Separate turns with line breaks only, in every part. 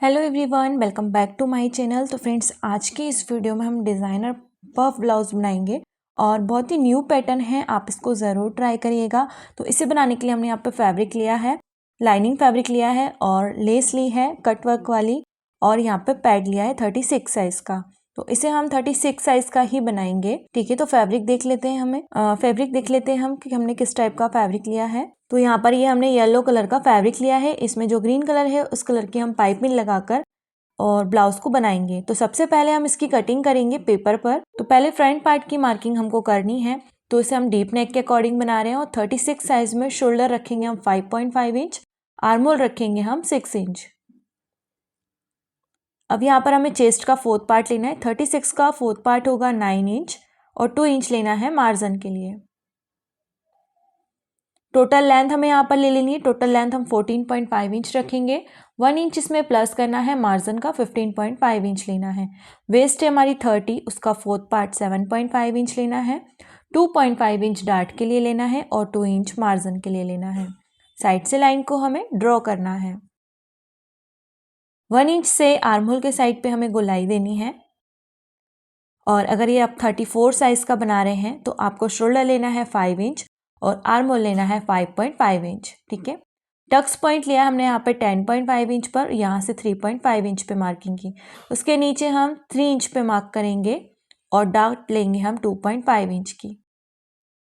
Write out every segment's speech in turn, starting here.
Hello everyone, welcome back to my channel. तो friends, आज की इस वीडियो में हम डिज़ाइनर पफ ब्लाउज बनाएंगे और बहुत ही न्यू पैटर्न है, आप इसको ज़रूर ट्राई करिएगा। तो इसे बनाने के लिए हमने यहाँ पे फैब्रिक लिया है, लाइनिंग फैब्रिक लिया है और लेस ली है कट वर्क वाली, और यहाँ पे पैड लिया है 36 साइज़ का। तो इसे हम 36 साइज़ का ही बनाएंगे। ठीक है, तो फैब्रिक देख लेते हैं फैब्रिक देख लेते हैं हम कि हमने किस टाइप का फैब्रिक लिया है। तो यहाँ पर ये हमने येलो कलर का फैब्रिक लिया है। इसमें जो ग्रीन कलर है उस कलर की हम पाइपिंग लगाकर और ब्लाउज को बनाएंगे। तो सबसे पहले हम इसकी कटिंग करेंगे पेपर पर। तो पहले फ्रंट पार्ट की मार्किंग हमको करनी है, तो इसे हम डीप नेक के अकॉर्डिंग बना रहे हैं। और 36 साइज में शोल्डर रखेंगे हम 5.5 इंच, आर्म होल रखेंगे हम 6 इंच। अब यहाँ पर हमें चेस्ट का फोर्थ पार्ट लेना है। 36 का फोर्थ पार्ट होगा 9 इंच और 2 इंच लेना है मार्जिन के लिए। टोटल लेंथ हमें यहाँ पर ले लेनी है। टोटल लेंथ हम 14.5 इंच रखेंगे। 1 इंच इसमें प्लस करना है, मार्जिन का 15.5 इंच लेना है। वेस्ट है हमारी 30, उसका फोर्थ पार्ट 7.5 इंच लेना है। 2.5 इंच डार्ट के लिए लेना है और 2 इंच मार्जिन के लिए लेना है। साइड से लाइन को हमें ड्रॉ करना है। 1 इंच से आर्म होल के साइड पे हमें गोलाई देनी है। और अगर ये आप 34 साइज का बना रहे हैं तो आपको शोल्डर लेना है 5 इंच और आर्म होल लेना है 5.5 इंच। ठीक है, टक्स पॉइंट लिया हमने यहाँ पे 10.5 इंच पर, यहाँ से 3.5 इंच पे मार्किंग की। उसके नीचे हम 3 इंच पे मार्क करेंगे और डार्ट लेंगे हम 2.5 इंच की।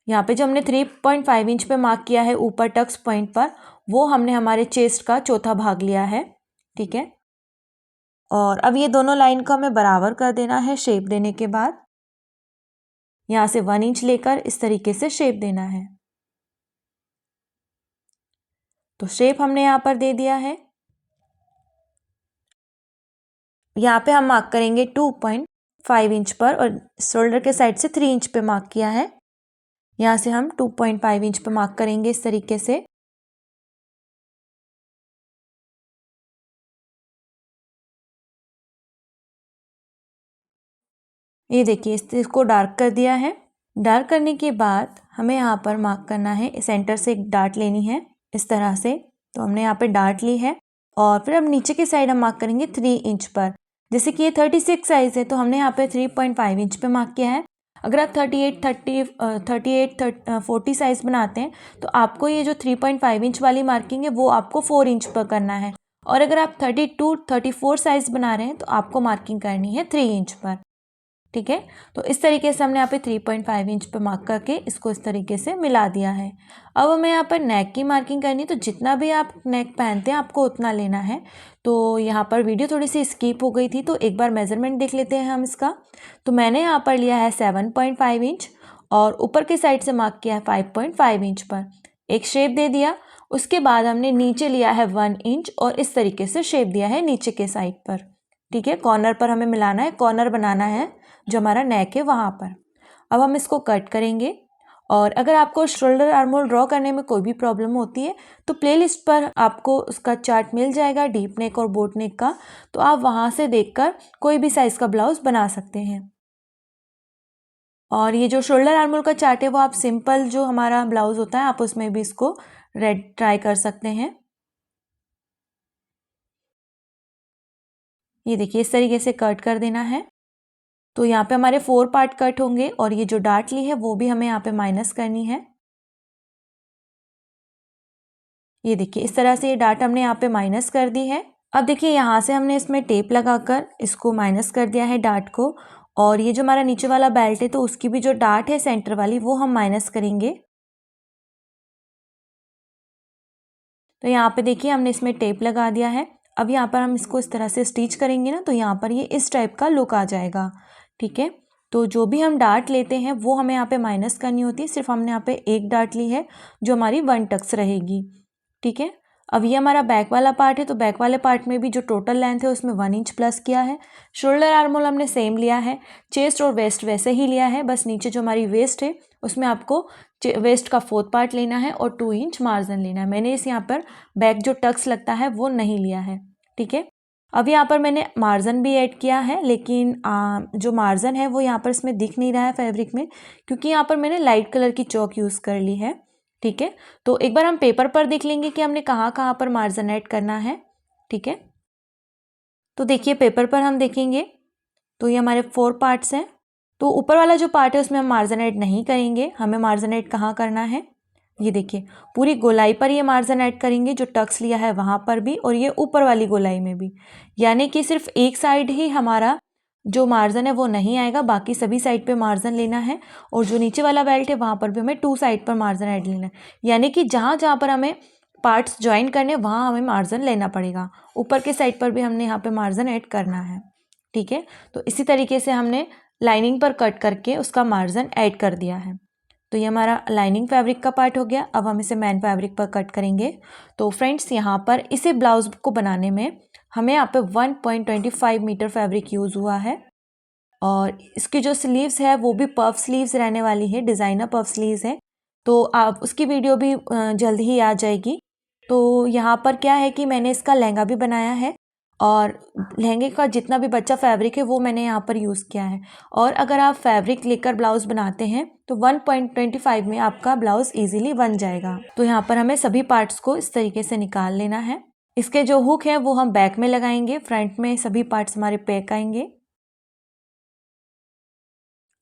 यहाँ पे जो हमने 3.5 इंच पे मार्क किया है ऊपर टक्स पॉइंट पर, वो हमने हमारे चेस्ट का चौथा भाग लिया है। ठीक है, और अब ये दोनों लाइन को हमें बराबर कर देना है। शेप देने के बाद यहाँ से 1 इंच लेकर इस तरीके से शेप देना है। तो शेप हमने यहाँ पर दे दिया है। यहाँ पे हम मार्क करेंगे 2.5 इंच पर और शोल्डर के साइड से 3 इंच पे मार्क किया है। यहाँ से हम 2.5 इंच पे मार्क करेंगे इस तरीके से। ये देखिए, इसको डार्क कर दिया है। डार्क करने के बाद हमें यहाँ पर मार्क करना है, सेंटर से एक डार्ट लेनी है इस तरह से। तो हमने यहाँ पे डार्ट ली है और फिर हम नीचे की साइड हम मार्क करेंगे 3 इंच पर। जैसे कि ये 36 साइज है तो हमने यहाँ पे 3.5 इंच पे मार्क किया है। अगर आप 40 साइज बनाते हैं तो आपको ये जो 3.5 इंच वाली मार्किंग है वो आपको 4 इंच पर करना है। और अगर आप 34 साइज बना रहे हैं तो आपको मार्किंग करनी है 3 इंच पर। ठीक है, तो इस तरीके से हमने यहाँ पे 3.5 इंच पे मार्क करके इसको इस तरीके से मिला दिया है। अब हमें यहाँ पर नेक की मार्किंग करनी है। तो जितना भी आप नेक पहनते हैं आपको उतना लेना है। तो यहाँ पर वीडियो थोड़ी सी स्किप हो गई थी, तो एक बार मेजरमेंट देख लेते हैं हम इसका। तो मैंने यहाँ पर लिया है 7.5 इंच और ऊपर की साइड से मार्क किया है 5.5 इंच पर। एक शेप दे दिया। उसके बाद हमने नीचे लिया है 1 इंच और इस तरीके से शेप दिया है नीचे के साइड पर। ठीक है, कॉर्नर पर हमें मिलाना है, कॉर्नर बनाना है जो हमारा नेक है वहाँ पर। अब हम इसको कट करेंगे। और अगर आपको शोल्डर आर्म होल ड्रॉ करने में कोई भी प्रॉब्लम होती है तो प्लेलिस्ट पर आपको उसका चार्ट मिल जाएगा डीप नेक और बोट नेक का, तो आप वहाँ से देखकर कोई भी साइज़ का ब्लाउज बना सकते हैं। और ये जो शोल्डर आर्म होल का चार्ट है वो आप सिंपल जो हमारा ब्लाउज होता है आप उसमें भी इसको रेड ट्राई कर सकते हैं। ये देखिए, इस तरीके से कट कर देना है। तो यहाँ पे हमारे 4 पार्ट कट होंगे और ये जो डार्ट ली है वो भी हमें यहाँ पे माइनस करनी है। ये देखिए, इस तरह से ये डार्ट हमने यहाँ पे माइनस कर दी है। अब देखिए, यहाँ से हमने इसमें टेप लगाकर इसको माइनस कर दिया है डार्ट को। और ये जो हमारा नीचे वाला बेल्ट है तो उसकी भी जो डार्ट है सेंटर वाली वो हम माइनस करेंगे। तो यहाँ पे देखिए, हमने इसमें टेप लगा दिया है। अब यहाँ पर हम इसको इस तरह से स्टिच करेंगे ना, तो यहाँ पर ये इस टाइप का लुक आ जाएगा। ठीक है, तो जो भी हम डार्ट लेते हैं वो हमें यहाँ पे माइनस करनी होती है। सिर्फ हमने यहाँ पे एक डार्ट ली है जो हमारी 1 टक्स रहेगी। ठीक है, अब ये हमारा बैक वाला पार्ट है, तो बैक वाले पार्ट में भी जो टोटल लेंथ है उसमें 1 इंच प्लस किया है। शोल्डर आर्म होल हमने सेम लिया है। चेस्ट और वेस्ट वैसे ही लिया है, बस नीचे जो हमारी वेस्ट है उसमें आपको वेस्ट का 4th पार्ट लेना है और 2 इंच मार्जिन लेना है। मैंने इस यहाँ पर बैक जो टक्स लगता है वो नहीं लिया है। ठीक है, अब यहाँ पर मैंने मार्जिन भी ऐड किया है, लेकिन जो मार्जिन है वो यहाँ पर इसमें दिख नहीं रहा है फैब्रिक में, क्योंकि यहाँ पर मैंने लाइट कलर की चौक यूज़ कर ली है। ठीक है, तो एक बार हम पेपर पर देख लेंगे कि हमने कहाँ कहाँ पर मार्जिन ऐड करना है। ठीक है, तो देखिए पेपर पर हम देखेंगे तो ये हमारे 4 पार्ट्स हैं। तो ऊपर वाला जो पार्ट है उसमें हम मार्जिन ऐड नहीं करेंगे। हमें मार्जिन ऐड कहाँ करना है, ये देखिए पूरी गोलाई पर ये मार्जिन ऐड करेंगे, जो टक्स लिया है वहाँ पर भी और ये ऊपर वाली गोलाई में भी। यानी कि सिर्फ एक साइड ही हमारा जो मार्जिन है वो नहीं आएगा, बाकी सभी साइड पे मार्जिन लेना है। और जो नीचे वाला बेल्ट है वहाँ पर भी हमें 2 साइड पर मार्जिन ऐड लेना है। यानी कि जहाँ जहाँ पर हमें पार्ट्स ज्वाइन करने वहाँ हमें मार्जिन लेना पड़ेगा। ऊपर के साइड पर भी हमने यहाँ पे मार्जिन ऐड करना है, ठीक है। तो इसी तरीके से हमने लाइनिंग पर कट करके उसका मार्जिन ऐड कर दिया है। तो ये हमारा लाइनिंग फैब्रिक का पार्ट हो गया। अब हम इसे मेन फैब्रिक पर कट करेंगे। तो फ्रेंड्स यहाँ पर इसे ब्लाउज को बनाने में हमें यहाँ पे 1.25 मीटर फैब्रिक यूज़ हुआ है और इसकी जो स्लीव्स है वो भी पफ स्लीव्स रहने वाली है, डिज़ाइनर पफ स्लीव्स है। तो आप उसकी वीडियो भी जल्द ही आ जाएगी। तो यहाँ पर क्या है कि मैंने इसका लहंगा भी बनाया है और लहंगे का जितना भी बचा फैब्रिक है वो मैंने यहाँ पर यूज़ किया है। और अगर आप फैब्रिक लेकर ब्लाउज़ बनाते हैं तो 1.25 में आपका ब्लाउज़ इजीली बन जाएगा। तो यहाँ पर हमें सभी पार्ट्स को इस तरीके से निकाल लेना है। इसके जो हुक है वो हम बैक में लगाएंगे, फ्रंट में सभी पार्ट्स हमारे पैक आएंगे।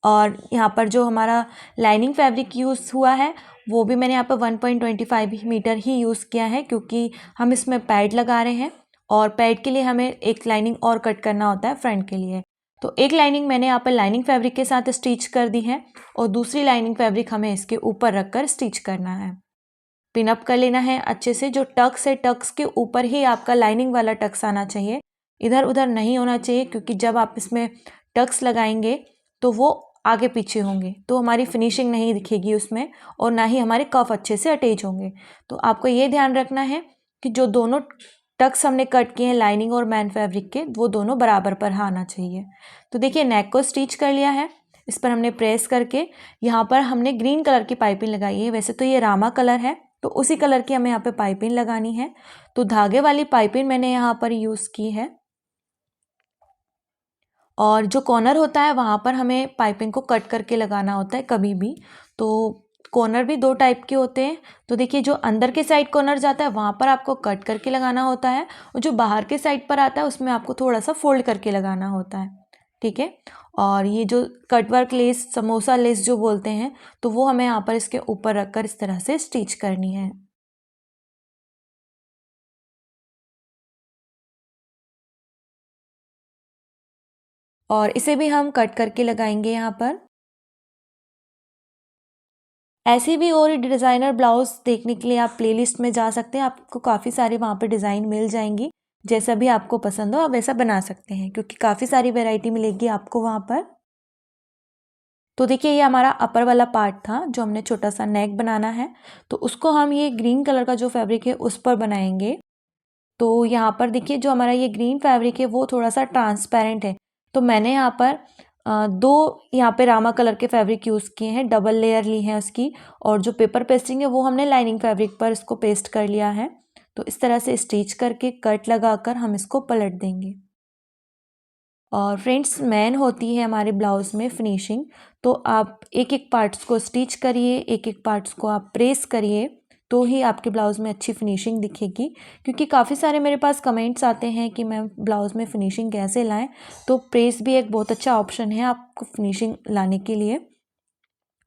और यहाँ पर जो हमारा लाइनिंग फैब्रिक यूज़ हुआ है वो भी मैंने यहाँ पर 1.25 मीटर ही यूज़ किया है, क्योंकि हम इसमें पैड लगा रहे हैं और पैड के लिए हमें एक लाइनिंग और कट करना होता है फ्रंट के लिए। तो एक लाइनिंग मैंने यहाँ पर लाइनिंग फैब्रिक के साथ स्टिच कर दी है और दूसरी लाइनिंग फैब्रिक हमें इसके ऊपर रख कर स्टिच करना है। पिन अप कर लेना है अच्छे से। जो टक्स है टक्स के ऊपर ही आपका लाइनिंग वाला टक्स आना चाहिए, इधर उधर नहीं होना चाहिए, क्योंकि जब आप इसमें टक्स लगाएंगे तो वो आगे पीछे होंगे तो हमारी फिनिशिंग नहीं दिखेगी उसमें और ना ही हमारे कफ अच्छे से अटैच होंगे। तो आपको ये ध्यान रखना है कि जो दोनों टक्स हमने कट किए हैं लाइनिंग और मैन फैब्रिक के, वो दोनों बराबर पर आना चाहिए। तो देखिए नेक को स्टिच कर लिया है, इस पर हमने प्रेस करके यहाँ पर हमने ग्रीन कलर की पाइपिंग लगाई है। वैसे तो ये रामा कलर है तो उसी कलर की हमें यहाँ पे पाइपिंग लगानी है। तो धागे वाली पाइपिंग मैंने यहाँ पर यूज़ की है और जो कॉर्नर होता है वहाँ पर हमें पाइपिंग को कट करके लगाना होता है कभी भी। तो कॉर्नर भी 2 टाइप के होते हैं। तो देखिए जो अंदर के साइड कॉर्नर जाता है वहाँ पर आपको कट करके लगाना होता है और जो बाहर के साइड पर आता है उसमें आपको थोड़ा सा फोल्ड करके लगाना होता है, ठीक है। और ये जो कटवर्क लेस, समोसा लेस जो बोलते हैं, तो वो हमें यहाँ पर इसके ऊपर रखकर इस तरह से स्टिच करनी है। और इसे भी हम कट करके लगाएंगे यहाँ पर। ऐसे भी और डिज़ाइनर ब्लाउज देखने के लिए आप प्लेलिस्ट में जा सकते हैं, आपको काफ़ी सारे वहाँ पे डिज़ाइन मिल जाएंगी। जैसा भी आपको पसंद हो आप वैसा बना सकते हैं, क्योंकि काफ़ी सारी वैरायटी मिलेगी आपको वहाँ पर। तो देखिए ये हमारा अपर वाला पार्ट था जो हमने छोटा सा नेक बनाना है, तो उसको हम ये ग्रीन कलर का जो फैब्रिक है उस पर बनाएंगे। तो यहाँ पर देखिए जो हमारा ये ग्रीन फैब्रिक है वो थोड़ा सा ट्रांसपेरेंट है, तो मैंने यहाँ पर 2 यहाँ पे रामा कलर के फैब्रिक यूज़ किए हैं, डबल लेयर ली है उसकी। और जो पेपर पेस्टिंग है वो हमने लाइनिंग फैब्रिक पर इसको पेस्ट कर लिया है। तो इस तरह से स्टिच करके कट लगाकर हम इसको पलट देंगे। और फ्रेंड्स मेन होती है हमारे ब्लाउज में फिनिशिंग, तो आप एक एक पार्ट्स को स्टिच करिए, एक एक पार्ट्स को आप प्रेस करिए, तो ही आपके ब्लाउज़ में अच्छी फिनिशिंग दिखेगी। क्योंकि काफ़ी सारे मेरे पास कमेंट्स आते हैं कि मैम ब्लाउज़ में फिनिशिंग कैसे लाएं, तो प्रेस भी एक बहुत अच्छा ऑप्शन है आपको फिनिशिंग लाने के लिए।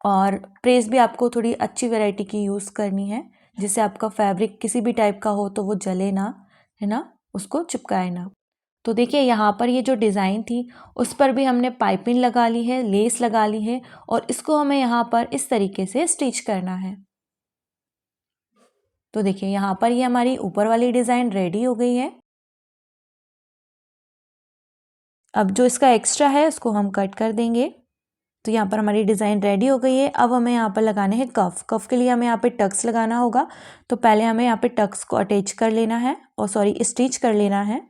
और प्रेस भी आपको थोड़ी अच्छी वैरायटी की यूज़ करनी है, जिससे आपका फैब्रिक किसी भी टाइप का हो तो वो जले ना, है ना, उसको चिपकाए ना। तो देखिए यहाँ पर ये जो डिज़ाइन थी उस पर भी हमने पाइपिंग लगा ली है, लेस लगा ली है और इसको हमें यहाँ पर इस तरीके से स्टिच करना है। तो देखिए यहाँ पर ये हमारी ऊपर वाली डिज़ाइन रेडी हो गई है। अब जो इसका एक्स्ट्रा है उसको हम कट कर देंगे। तो यहाँ पर हमारी डिज़ाइन रेडी हो गई है। अब हमें यहाँ पर लगाने हैं कफ। कफ के लिए हमें यहाँ पे टक्स लगाना होगा। तो पहले हमें यहाँ पे टक्स को अटैच कर लेना है और स्टिच कर लेना है।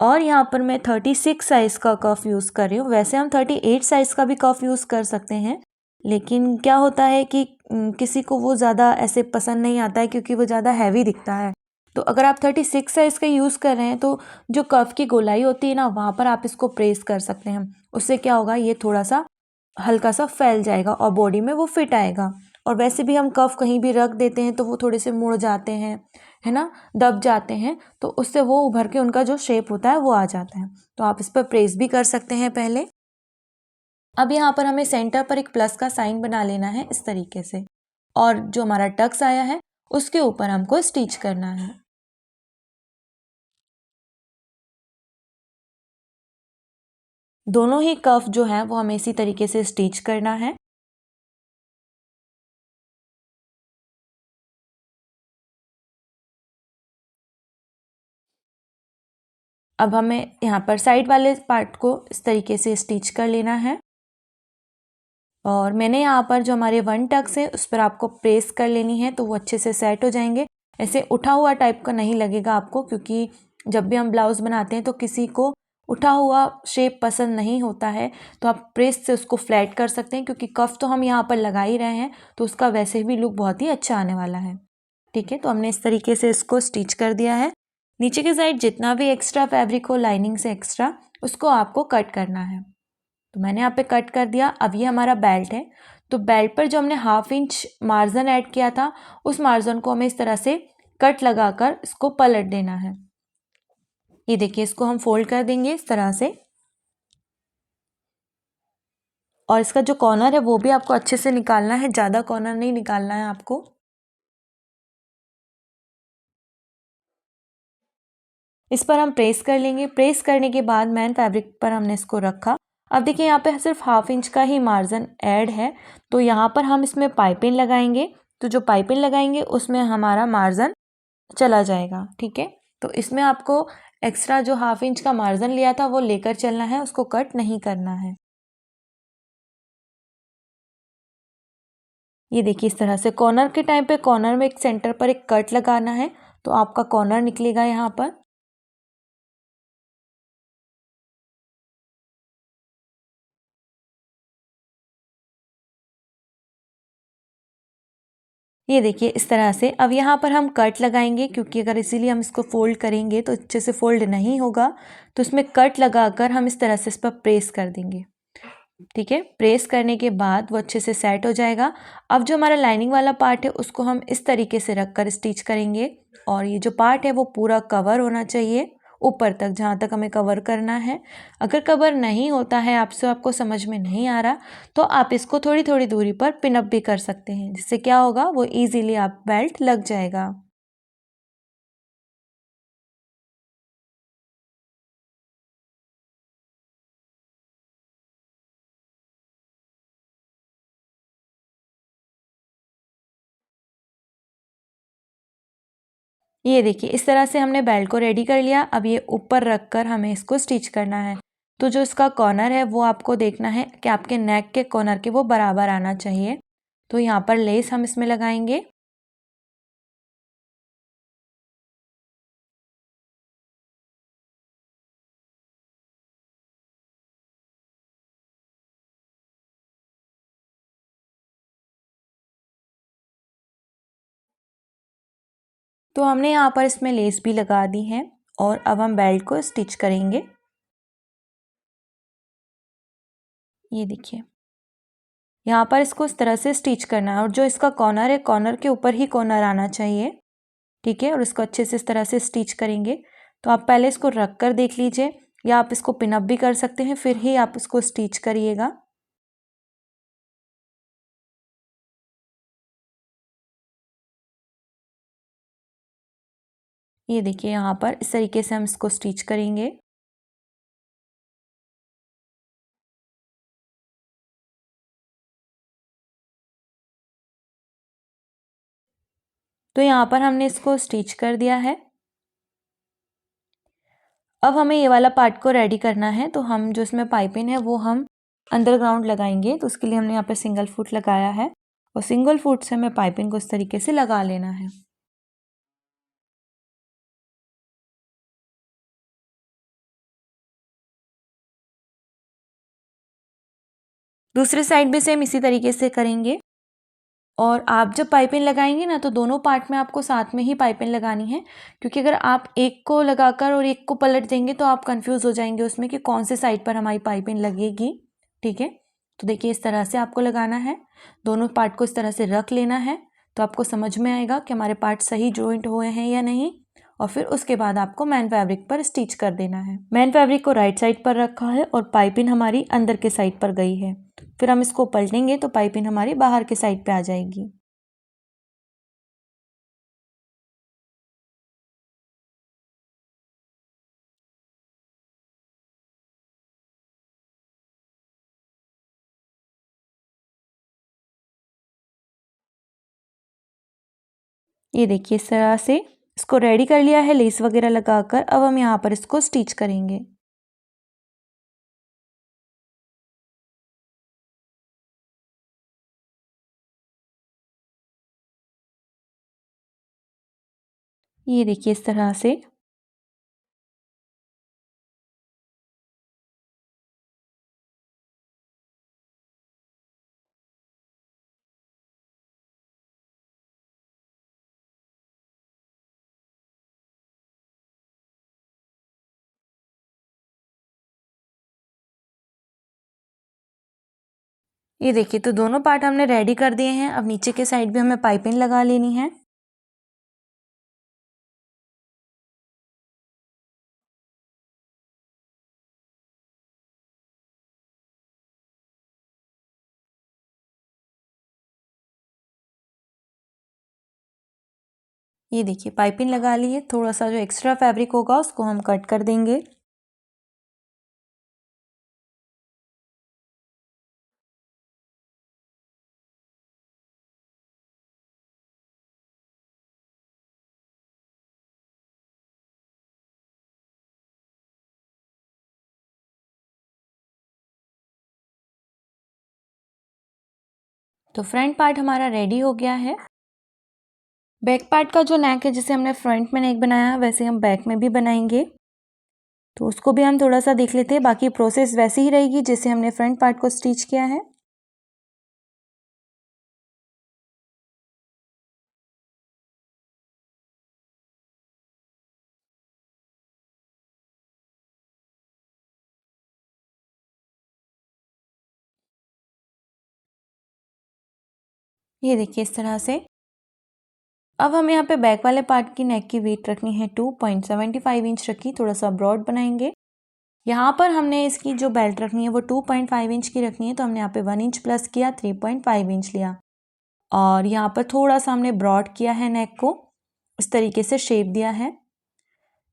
और यहाँ पर मैं 36 साइज़ का कफ यूज़ कर रही हूँ। वैसे हम 38 साइज़ का भी कफ यूज़ कर सकते हैं, लेकिन क्या होता है कि किसी को वो ज़्यादा ऐसे पसंद नहीं आता है, क्योंकि वो ज़्यादा हैवी दिखता है। तो अगर आप 36 साइज़ का यूज़ कर रहे हैं तो जो कफ की गोलाई होती है ना, वहाँ पर आप इसको प्रेस कर सकते हैं। उससे क्या होगा, ये थोड़ा सा हल्का सा फैल जाएगा और बॉडी में वो फिट आएगा। और वैसे भी हम कफ कहीं भी रख देते हैं तो वो थोड़े से मुड़ जाते हैं, है ना, दब जाते हैं तो उससे वो उभर के उनका जो शेप होता है वो आ जाता है। तो आप इस पर प्रेस भी कर सकते हैं पहले। अब यहाँ पर हमें सेंटर पर एक प्लस का साइन बना लेना है इस तरीके से, और जो हमारा टक्स आया है उसके ऊपर हमको स्टिच करना है। दोनों ही कफ जो है वो हमें इसी तरीके से स्टिच करना है। अब हमें यहाँ पर साइड वाले पार्ट को इस तरीके से स्टिच कर लेना है, और मैंने यहाँ पर जो हमारे 1 टक्स है उस पर आपको प्रेस कर लेनी है तो वो अच्छे से सेट हो जाएंगे। ऐसे उठा हुआ टाइप का नहीं लगेगा आपको, क्योंकि जब भी हम ब्लाउज बनाते हैं तो किसी को उठा हुआ शेप पसंद नहीं होता है, तो आप प्रेस से उसको फ्लैट कर सकते हैं, क्योंकि कफ तो हम यहाँ पर लगा ही रहे हैं तो उसका वैसे भी लुक बहुत ही अच्छा आने वाला है। ठीक है, तो हमने इस तरीके से इसको स्टिच कर दिया है। नीचे की साइड जितना भी एक्स्ट्रा फैब्रिक हो लाइनिंग से एक्स्ट्रा, उसको आपको कट करना है। तो मैंने यहाँ पे कट कर दिया। अब ये हमारा बेल्ट है, तो बेल्ट पर जो हमने 1/2 इंच मार्जिन ऐड किया था उस मार्जिन को हमें इस तरह से कट लगाकर इसको पलट देना है। ये देखिए, इसको हम फोल्ड कर देंगे इस तरह से, और इसका जो कॉर्नर है वो भी आपको अच्छे से निकालना है, ज़्यादा कॉर्नर नहीं निकालना है आपको। इस पर हम प्रेस कर लेंगे। प्रेस करने के बाद मैन फैब्रिक पर हमने इसको रखा। अब देखिए, यहाँ पे सिर्फ 1/2 इंच का ही मार्जिन ऐड है, तो यहाँ पर हम इसमें पाइपिंग लगाएंगे। तो जो पाइपिंग लगाएंगे उसमें हमारा मार्जिन चला जाएगा। ठीक है, तो इसमें आपको एक्स्ट्रा जो 1/2 इंच का मार्जिन लिया था वो लेकर चलना है, उसको कट नहीं करना है। ये देखिए, इस तरह से कॉर्नर के टाइम पे कॉर्नर में एक सेंटर पर एक कट लगाना है, तो आपका कॉर्नर निकलेगा यहाँ पर। ये देखिए, इस तरह से। अब यहाँ पर हम कट लगाएंगे, क्योंकि अगर इसीलिए हम इसको फोल्ड करेंगे तो अच्छे से फोल्ड नहीं होगा, तो इसमें कट लगाकर हम इस तरह से इस पर प्रेस कर देंगे। ठीक है, प्रेस करने के बाद वो अच्छे से सेट हो जाएगा। अब जो हमारा लाइनिंग वाला पार्ट है उसको हम इस तरीके से रख कर स्टिच करेंगे, और ये जो पार्ट है वो पूरा कवर होना चाहिए ऊपर तक, जहाँ तक हमें कवर करना है। अगर कवर नहीं होता है आपसे, आपको समझ में नहीं आ रहा, तो आप इसको थोड़ी थोड़ी दूरी पर पिनअप भी कर सकते हैं, जिससे क्या होगा, वो ईजिली आप बेल्ट लग जाएगा। ये देखिए, इस तरह से हमने बेल्ट को रेडी कर लिया। अब ये ऊपर रख कर हमें इसको स्टिच करना है। तो जो इसका कॉर्नर है वो आपको देखना है कि आपके नेक के कॉर्नर के वो बराबर आना चाहिए। तो यहाँ पर लेस हम इसमें लगाएंगे। तो हमने यहाँ पर इसमें लेस भी लगा दी है, और अब हम बेल्ट को स्टिच करेंगे। ये देखिए, यहाँ पर इसको इस तरह से स्टिच करना है, और जो इसका कॉर्नर है कॉर्नर के ऊपर ही कॉर्नर आना चाहिए। ठीक है, और इसको अच्छे से इस तरह से स्टिच करेंगे। तो आप पहले इसको रख कर देख लीजिए, या आप इसको पिनअप भी कर सकते हैं, फिर ही आप इसको स्टिच करिएगा। ये देखिए, यहाँ पर इस तरीके से हम इसको स्टिच करेंगे। तो यहाँ पर हमने इसको स्टिच कर दिया है। अब हमें ये वाला पार्ट को रेडी करना है। तो हम जो इसमें पाइपिंग है वो हम अंडरग्राउंड लगाएंगे। तो उसके लिए हमने यहाँ पे सिंगल फुट लगाया है, और सिंगल फुट से हमें पाइपिंग को इस तरीके से लगा लेना है। दूसरे साइड भी सेम इसी तरीके से करेंगे। और आप जब पाइपिंग लगाएंगे ना, तो दोनों पार्ट में आपको साथ में ही पाइपिंग लगानी है, क्योंकि अगर आप एक को लगाकर और एक को पलट देंगे तो आप कंफ्यूज हो जाएंगे उसमें कि कौन से साइड पर हमारी पाइपिंग लगेगी। ठीक है, तो देखिए, इस तरह से आपको लगाना है। दोनों पार्ट को इस तरह से रख लेना है। तो आपको समझ में आएगा कि हमारे पार्ट सही जॉइंट हुए हैं या नहीं। और फिर उसके बाद आपको मैन फैब्रिक पर स्टिच कर देना है। मैन फैब्रिक को राइट साइड पर रखा है और पाइपिंग हमारी अंदर के साइड पर गई है। फिर हम इसको पलटेंगे तो पाइपिंग हमारी बाहर के साइड पे आ जाएगी। ये देखिए इस तरह से इसको रेडी कर लिया है लेस वगैरह लगाकर। अब हम यहाँ पर इसको स्टिच करेंगे। ये देखिए इस तरह से। ये देखिए तो दोनों पार्ट हमने रेडी कर दिए हैं। अब नीचे के साइड भी हमें पाइपिंग लगा लेनी है। ये देखिए पाइपिंग लगा ली है। थोड़ा सा जो एक्स्ट्रा फैब्रिक होगा उसको हम कट कर देंगे। तो फ्रंट पार्ट हमारा रेडी हो गया है। बैक पार्ट का जो नेक है, जिसे हमने फ्रंट में नेक बनाया है, वैसे हम बैक में भी बनाएंगे। तो उसको भी हम थोड़ा सा देख लेते हैं। बाकी प्रोसेस वैसी ही रहेगी जैसे हमने फ्रंट पार्ट को स्टिच किया है। ये देखिए इस तरह से। अब हम यहाँ पे बैक वाले पार्ट की नेक की वेट रखनी है 2.75 इंच रखी। थोड़ा सा ब्रॉड बनाएंगे। यहाँ पर हमने इसकी जो बेल्ट रखनी है वो 2.5 इंच की रखनी है। तो हमने यहाँ पे 1 इंच प्लस किया, 3.5 इंच लिया। और यहाँ पर थोड़ा सा हमने ब्रॉड किया है नेक को, इस तरीके से शेप दिया है।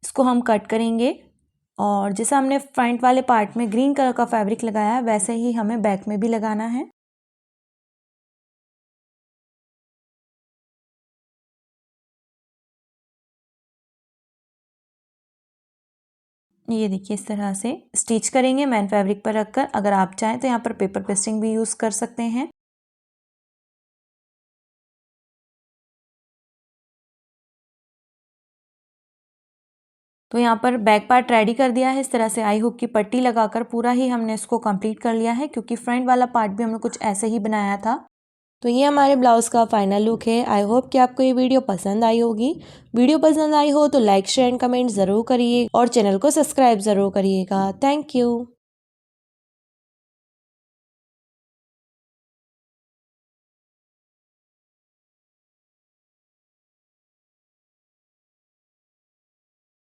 इसको हम कट करेंगे। और जैसा हमने फ्रंट वाले पार्ट में ग्रीन कलर का फैब्रिक लगाया है, वैसे ही हमें बैक में भी लगाना है। ये देखिए इस तरह से स्टिच करेंगे मैन फैब्रिक पर रखकर। अगर आप चाहें तो यहाँ पर पेपर पेस्टिंग भी यूज़ कर सकते हैं। तो यहाँ पर बैक पार्ट रेडी कर दिया है। इस तरह से आई हुक की पट्टी लगाकर पूरा ही हमने इसको कंप्लीट कर लिया है, क्योंकि फ्रंट वाला पार्ट भी हमने कुछ ऐसे ही बनाया था। तो ये हमारे ब्लाउज़ का फाइनल लुक है। आई होप कि आपको ये वीडियो पसंद आई होगी। वीडियो पसंद आई हो तो लाइक शेयर एंड कमेंट ज़रूर करिए और चैनल को सब्सक्राइब ज़रूर करिएगा। Thank you.